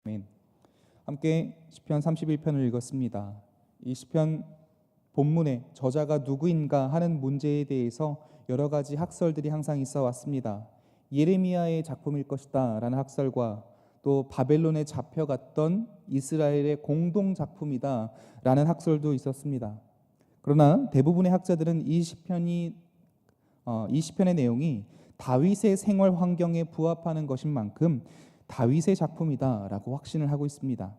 아멘. 함께 시편 31편을 읽었습니다. 이 시편 본문의 저자가 누구인가 하는 문제에 대해서 여러 가지 학설들이 항상 있어 왔습니다. 예레미야의 작품일 것이다 라는 학설과 또 바벨론에 잡혀갔던 이스라엘의 공동 작품이다 라는 학설도 있었습니다. 그러나 대부분의 학자들은 이 시편의 내용이 다윗의 생활 환경에 부합하는 것인 만큼 다윗의 작품이다라고 확신을 하고 있습니다.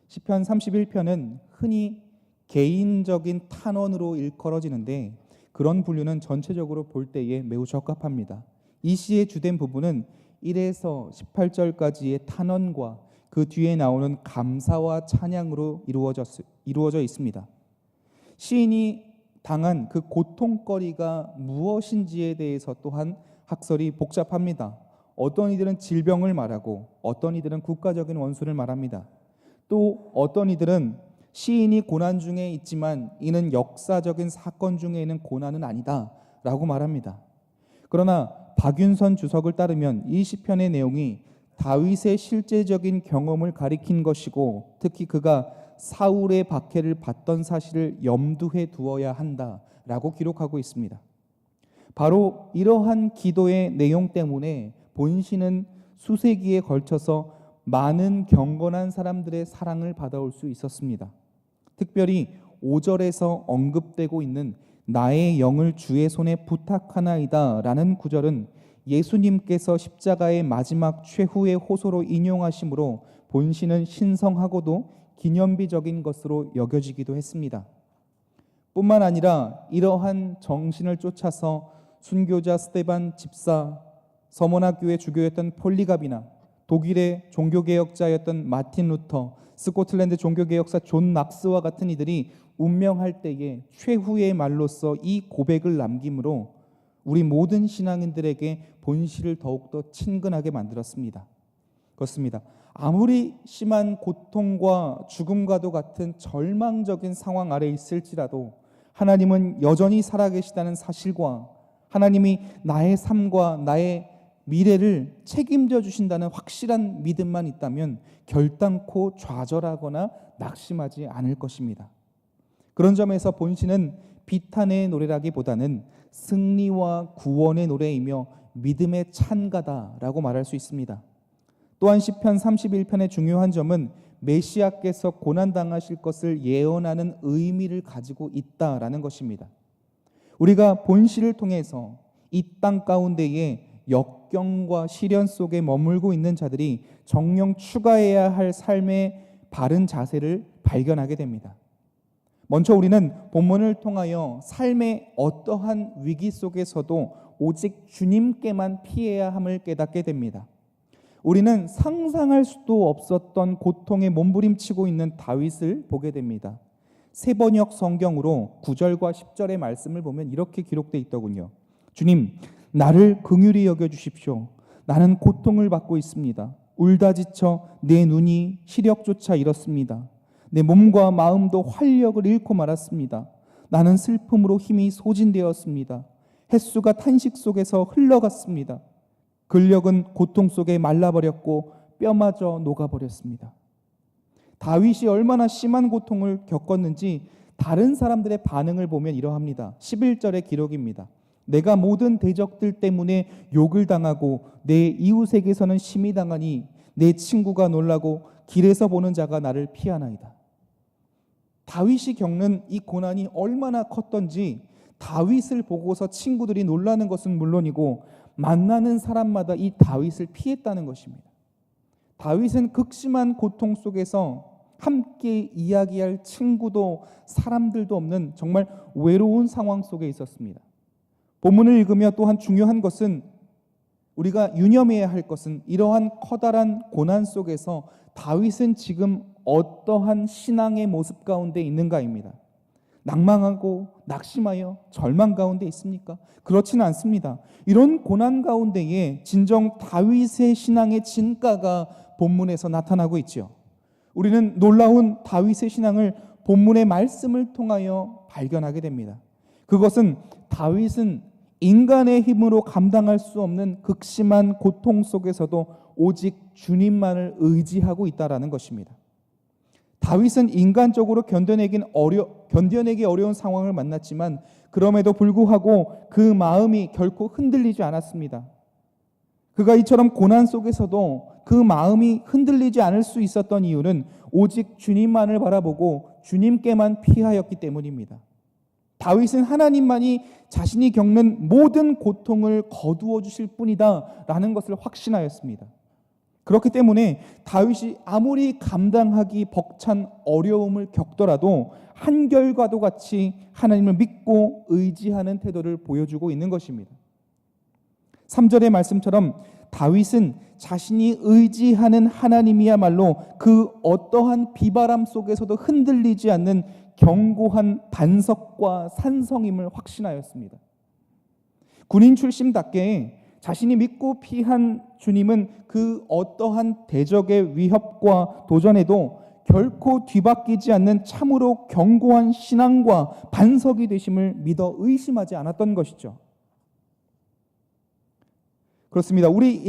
시편 31편은 흔히 개인적인 탄원으로 일컬어지는데 그런 분류는 전체적으로 볼 때에 매우 적합합니다. 이 시의 주된 부분은 1에서 18절까지의 탄원과 그 뒤에 나오는 감사와 찬양으로 이루어져 있습니다. 시인이 당한 그 고통거리가 무엇인지에 대해서 또한 학설이 복잡합니다. 어떤 이들은 질병을 말하고 어떤 이들은 국가적인 원수를 말합니다. 또 어떤 이들은 시인이 고난 중에 있지만 이는 역사적인 사건 중에 있는 고난은 아니다 라고 말합니다. 그러나 박윤선 주석을 따르면 이 시편의 내용이 다윗의 실제적인 경험을 가리킨 것이고 특히 그가 사울의 박해를 받던 사실을 염두에 두어야 한다라고 기록하고 있습니다. 바로 이러한 기도의 내용 때문에 본시는 수세기에 걸쳐서 많은 경건한 사람들의 사랑을 받아올 수 있었습니다. 특별히 5절에서 언급되고 있는 나의 영을 주의 손에 부탁하나이다 라는 구절은 예수님께서 십자가의 마지막 최후의 호소로 인용하심으로 본시는 신성하고도 기념비적인 것으로 여겨지기도 했습니다. 뿐만 아니라 이러한 정신을 쫓아서 순교자 스데반 집사, 서머나 교회 주교였던 폴리갑이나 독일의 종교개혁자였던 마틴 루터, 스코틀랜드 종교개혁사 존 낙스와 같은 이들이 운명할 때에 최후의 말로써 이 고백을 남김으로 우리 모든 신앙인들에게 본시를 더욱더 친근하게 만들었습니다. 그렇습니다. 아무리 심한 고통과 죽음과도 같은 절망적인 상황 아래 있을지라도 하나님은 여전히 살아계시다는 사실과 하나님이 나의 삶과 나의 미래를 책임져 주신다는 확실한 믿음만 있다면 결단코 좌절하거나 낙심하지 않을 것입니다. 그런 점에서 본시는 비탄의 노래라기보다는 승리와 구원의 노래이며 믿음의 찬가다라고 말할 수 있습니다. 또한 시편 31편의 중요한 점은 메시아께서 고난당하실 것을 예언하는 의미를 가지고 있다라는 것입니다. 우리가 본시를 통해서 이 땅 가운데에 역경과 시련 속에 머물고 있는 자들이 정녕 추가해야 할 삶의 바른 자세를 발견하게 됩니다. 먼저 우리는 본문을 통하여 삶의 어떠한 위기 속에서도 오직 주님께만 피해야 함을 깨닫게 됩니다. 우리는 상상할 수도 없었던 고통에 몸부림치고 있는 다윗을 보게 됩니다. 세번역 성경으로 9절과 10절의 말씀을 보면 이렇게 기록되어 있더군요. 주님, 나를 긍휼히 여겨주십시오. 나는 고통을 받고 있습니다. 울다 지쳐 내 눈이 시력조차 잃었습니다. 내 몸과 마음도 활력을 잃고 말았습니다. 나는 슬픔으로 힘이 소진되었습니다. 햇수가 탄식 속에서 흘러갔습니다. 근력은 고통 속에 말라버렸고 뼈마저 녹아버렸습니다. 다윗이 얼마나 심한 고통을 겪었는지 다른 사람들의 반응을 보면 이러합니다. 11절의 기록입니다. 내가 모든 대적들 때문에 욕을 당하고 내 이웃에게서는 심히 당하니 내 친구가 놀라고 길에서 보는 자가 나를 피하나이다. 다윗이 겪는 이 고난이 얼마나 컸던지 다윗을 보고서 친구들이 놀라는 것은 물론이고 만나는 사람마다 이 다윗을 피했다는 것입니다. 다윗은 극심한 고통 속에서 함께 이야기할 친구도 사람들도 없는 정말 외로운 상황 속에 있었습니다. 본문을 읽으며 또한 중요한 것은 우리가 유념해야 할 것은 이러한 커다란 고난 속에서 다윗은 지금 어떠한 신앙의 모습 가운데 있는가입니다. 낭망하고 낙심하여 절망 가운데 있습니까? 그렇지는 않습니다. 이런 고난 가운데에 진정 다윗의 신앙의 진가가 본문에서 나타나고 있죠. 우리는 놀라운 다윗의 신앙을 본문의 말씀을 통하여 발견하게 됩니다. 그것은 다윗은 인간의 힘으로 감당할 수 없는 극심한 고통 속에서도 오직 주님만을 의지하고 있다라는 것입니다. 다윗은 인간적으로 견뎌내기 어려운 상황을 만났지만 그럼에도 불구하고 그 마음이 결코 흔들리지 않았습니다. 그가 이처럼 고난 속에서도 그 마음이 흔들리지 않을 수 있었던 이유는 오직 주님만을 바라보고 주님께만 피하였기 때문입니다. 다윗은 하나님만이 자신이 겪는 모든 고통을 거두어 주실 뿐이다 라는 것을 확신하였습니다. 그렇기 때문에 다윗이 아무리 감당하기 벅찬 어려움을 겪더라도 한결과도 같이 하나님을 믿고 의지하는 태도를 보여주고 있는 것입니다. 3절의 말씀처럼 다윗은 자신이 의지하는 하나님이야말로 그 어떠한 비바람 속에서도 흔들리지 않는 견고한 반석과 산성임을 확신하였습니다. 군인 출신답게 자신이 믿고 피한 주님은 그 어떠한 대적의 위협과 도전에도 결코 뒤바뀌지 않는 참으로 견고한 신앙과 반석이 되심을 믿어 의심하지 않았던 것이죠. 그렇습니다. 우리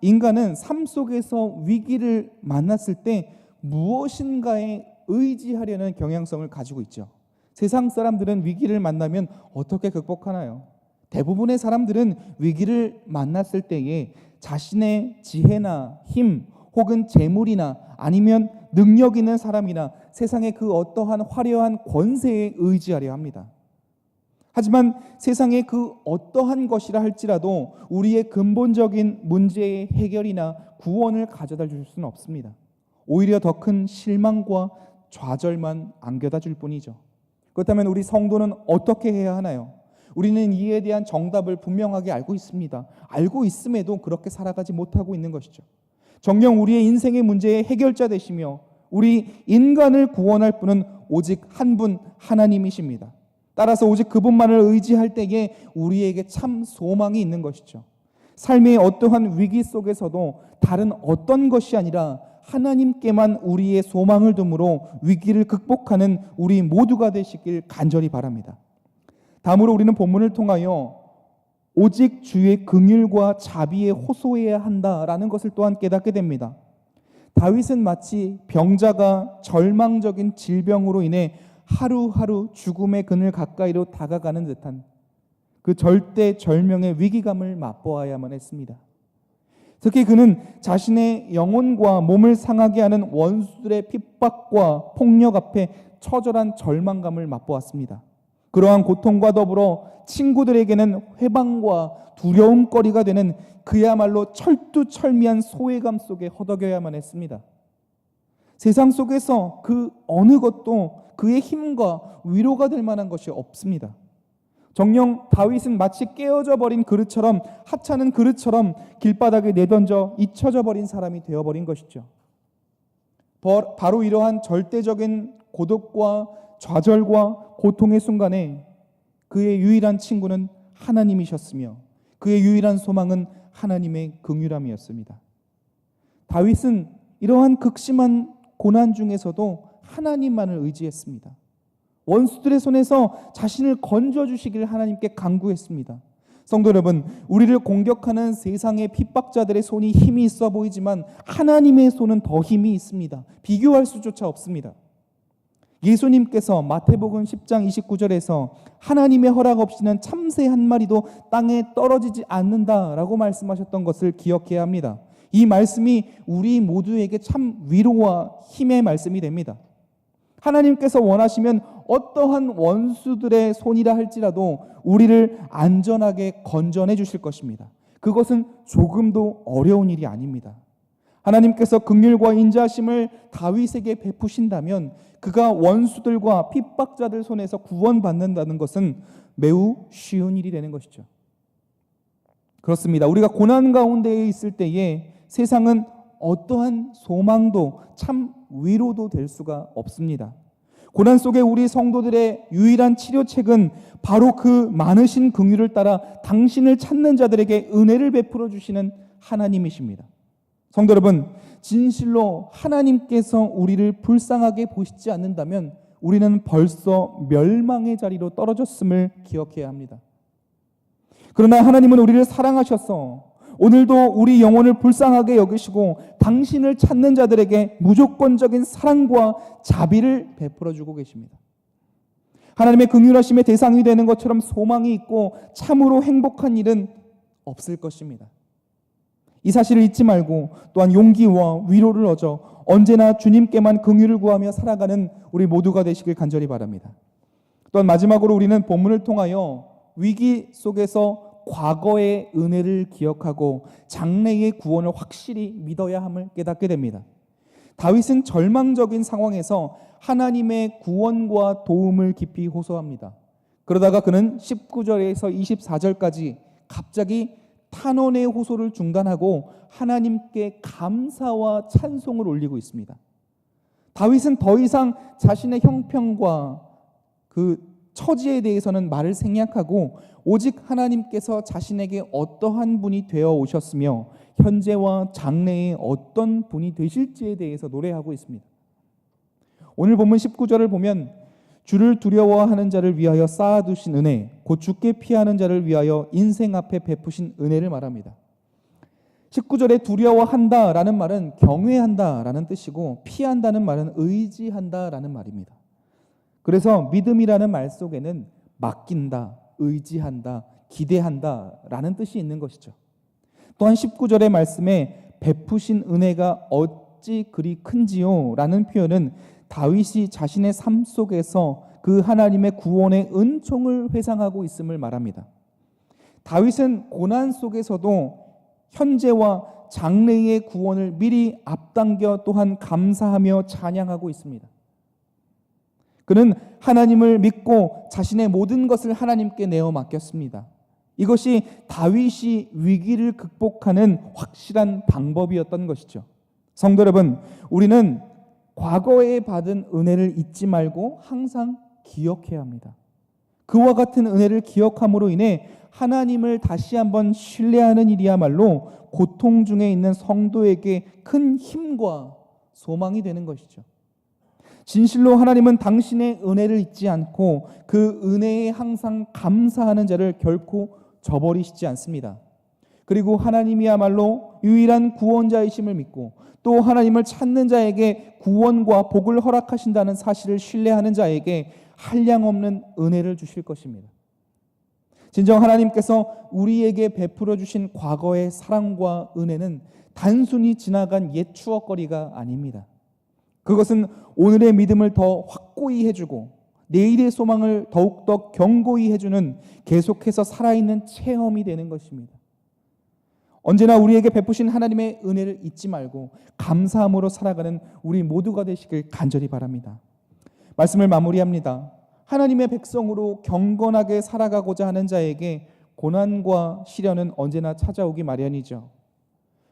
인간은 삶 속에서 위기를 만났을 때 무엇인가에 의지하려는 경향성을 가지고 있죠. 세상 사람들은 위기를 만나면 어떻게 극복하나요? 대부분의 사람들은 위기를 만났을 때에 자신의 지혜나 힘 혹은 재물이나 아니면 능력 있는 사람이나 세상의 그 어떠한 화려한 권세에 의지하려 합니다. 하지만 세상의 그 어떠한 것이라 할지라도 우리의 근본적인 문제의 해결이나 구원을 가져다 줄 수는 없습니다. 오히려 더 큰 실망과 좌절만 안겨다 줄 뿐이죠. 그렇다면 우리 성도는 어떻게 해야 하나요? 우리는 이에 대한 정답을 분명하게 알고 있습니다. 알고 있음에도 그렇게 살아가지 못하고 있는 것이죠. 정녕 우리의 인생의 문제의 해결자 되시며 우리 인간을 구원할 분은 오직 한 분 하나님이십니다. 따라서 오직 그분만을 의지할 때에 우리에게 참 소망이 있는 것이죠. 삶의 어떠한 위기 속에서도 다른 어떤 것이 아니라 하나님께만 우리의 소망을 두므로 위기를 극복하는 우리 모두가 되시길 간절히 바랍니다. 다음으로 우리는 본문을 통하여 오직 주의 긍휼과 자비에 호소해야 한다라는 것을 또한 깨닫게 됩니다. 다윗은 마치 병자가 절망적인 질병으로 인해 하루하루 죽음의 그늘 가까이로 다가가는 듯한 그 절대절명의 위기감을 맛보아야만 했습니다. 특히 그는 자신의 영혼과 몸을 상하게 하는 원수들의 핍박과 폭력 앞에 처절한 절망감을 맛보았습니다. 그러한 고통과 더불어 친구들에게는 회방과 두려움거리가 되는 그야말로 철두철미한 소외감 속에 허덕여야만 했습니다. 세상 속에서 그 어느 것도 그의 힘과 위로가 될 만한 것이 없습니다. 정녕 다윗은 마치 깨어져 버린 그릇처럼, 하찮은 그릇처럼 길바닥에 내던져 잊혀져 버린 사람이 되어버린 것이죠. 바로 이러한 절대적인 고독과 좌절과 고통의 순간에 그의 유일한 친구는 하나님이셨으며 그의 유일한 소망은 하나님의 긍휼함이었습니다. 다윗은 이러한 극심한 고난 중에서도 하나님만을 의지했습니다. 원수들의 손에서 자신을 건져주시기를 하나님께 간구했습니다. 성도 여러분, 우리를 공격하는 세상의 핍박자들의 손이 힘이 있어 보이지만 하나님의 손은 더 힘이 있습니다. 비교할 수조차 없습니다. 예수님께서 마태복음 10장 29절에서 하나님의 허락 없이는 참새 한 마리도 땅에 떨어지지 않는다라고 말씀하셨던 것을 기억해야 합니다. 이 말씀이 우리 모두에게 참 위로와 힘의 말씀이 됩니다. 하나님께서 원하시면 어떠한 원수들의 손이라 할지라도 우리를 안전하게 건져내 주실 것입니다. 그것은 조금도 어려운 일이 아닙니다. 하나님께서 긍휼과 인자하심을 다윗에게 베푸신다면 그가 원수들과 핍박자들 손에서 구원받는다는 것은 매우 쉬운 일이 되는 것이죠. 그렇습니다. 우리가 고난 가운데에 있을 때에 세상은 어떠한 소망도 참 위로도 될 수가 없습니다. 고난 속에 우리 성도들의 유일한 치료책은 바로 그 많으신 긍휼을 따라 당신을 찾는 자들에게 은혜를 베풀어 주시는 하나님이십니다. 성도 여러분, 진실로 하나님께서 우리를 불쌍하게 보시지 않는다면 우리는 벌써 멸망의 자리로 떨어졌음을 기억해야 합니다. 그러나 하나님은 우리를 사랑하셔서 오늘도 우리 영혼을 불쌍하게 여기시고 당신을 찾는 자들에게 무조건적인 사랑과 자비를 베풀어 주고 계십니다. 하나님의 긍휼하심의 대상이 되는 것처럼 소망이 있고 참으로 행복한 일은 없을 것입니다. 이 사실을 잊지 말고 또한 용기와 위로를 얻어 언제나 주님께만 긍휼을 구하며 살아가는 우리 모두가 되시길 간절히 바랍니다. 또한 마지막으로 우리는 본문을 통하여 위기 속에서 과거의 은혜를 기억하고 장래의 구원을 확실히 믿어야 함을 깨닫게 됩니다. 다윗은 절망적인 상황에서 하나님의 구원과 도움을 깊이 호소합니다. 그러다가 그는 19절에서 24절까지 갑자기 탄원의 호소를 중단하고 하나님께 감사와 찬송을 올리고 있습니다. 다윗은 더 이상 자신의 형편과 그 처지에 대해서는 말을 생략하고 오직 하나님께서 자신에게 어떠한 분이 되어 오셨으며 현재와 장래에 어떤 분이 되실지에 대해서 노래하고 있습니다. 오늘 본문 19절을 보면 주를 두려워하는 자를 위하여 쌓아두신 은혜, 곧 주께 피하는 자를 위하여 인생 앞에 베푸신 은혜를 말합니다. 19절에 두려워한다라는 말은 경외한다라는 뜻이고 피한다는 말은 의지한다라는 말입니다. 그래서 믿음이라는 말 속에는 맡긴다, 의지한다, 기대한다라는 뜻이 있는 것이죠. 또한 19절의 말씀에 베푸신 은혜가 어찌 그리 큰지요 라는 표현은 다윗이 자신의 삶 속에서 그 하나님의 구원의 은총을 회상하고 있음을 말합니다. 다윗은 고난 속에서도 현재와 장래의 구원을 미리 앞당겨 또한 감사하며 찬양하고 있습니다. 그는 하나님을 믿고 자신의 모든 것을 하나님께 내어 맡겼습니다. 이것이 다윗이 위기를 극복하는 확실한 방법이었던 것이죠. 성도 여러분, 우리는 과거에 받은 은혜를 잊지 말고 항상 기억해야 합니다. 그와 같은 은혜를 기억함으로 인해 하나님을 다시 한번 신뢰하는 일이야말로 고통 중에 있는 성도에게 큰 힘과 소망이 되는 것이죠. 진실로 하나님은 당신의 은혜를 잊지 않고 그 은혜에 항상 감사하는 자를 결코 저버리시지 않습니다. 그리고 하나님이야말로 유일한 구원자이심을 믿고 또 하나님을 찾는 자에게 구원과 복을 허락하신다는 사실을 신뢰하는 자에게 한량없는 은혜를 주실 것입니다. 진정 하나님께서 우리에게 베풀어 주신 과거의 사랑과 은혜는 단순히 지나간 옛 추억거리가 아닙니다. 그것은 오늘의 믿음을 더 확고히 해주고 내일의 소망을 더욱더 견고히 해주는 계속해서 살아있는 체험이 되는 것입니다. 언제나 우리에게 베푸신 하나님의 은혜를 잊지 말고 감사함으로 살아가는 우리 모두가 되시길 간절히 바랍니다. 말씀을 마무리합니다. 하나님의 백성으로 경건하게 살아가고자 하는 자에게 고난과 시련은 언제나 찾아오기 마련이죠.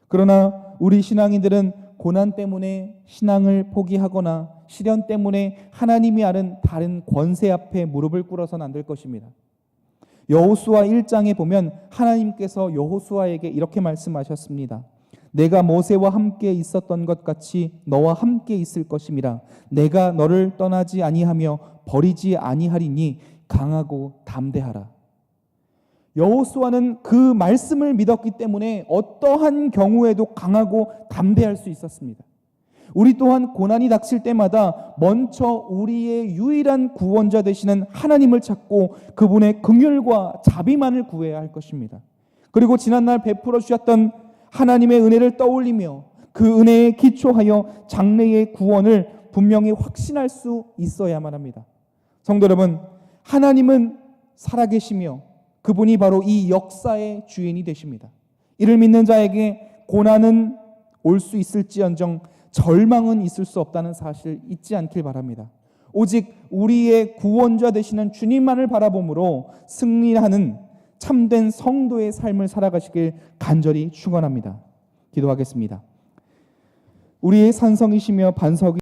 그러나 우리 신앙인들은 고난 때문에 신앙을 포기하거나 시련 때문에 하나님이 아는 다른 권세 앞에 무릎을 꿇어서는 안 될 것입니다. 여호수아 1장에 보면 하나님께서 여호수아에게 이렇게 말씀하셨습니다. 내가 모세와 함께 있었던 것 같이 너와 함께 있을 것임이라. 내가 너를 떠나지 아니하며 버리지 아니하리니 강하고 담대하라. 여호수아는 그 말씀을 믿었기 때문에 어떠한 경우에도 강하고 담대할 수 있었습니다. 우리 또한 고난이 닥칠 때마다 먼저 우리의 유일한 구원자 되시는 하나님을 찾고 그분의 긍휼과 자비만을 구해야 할 것입니다. 그리고 지난날 베풀어 주셨던 하나님의 은혜를 떠올리며 그 은혜에 기초하여 장래의 구원을 분명히 확신할 수 있어야만 합니다. 성도 여러분, 하나님은 살아계시며 그분이 바로 이 역사의 주인이 되십니다. 이를 믿는 자에게 고난은 올 수 있을지언정 절망은 있을 수 없다는 사실 잊지 않길 바랍니다. 오직 우리의 구원자 되시는 주님만을 바라봄으로 승리하는 참된 성도의 삶을 살아가시길 간절히 축원합니다. 기도하겠습니다. 우리의 산성이시며 반석이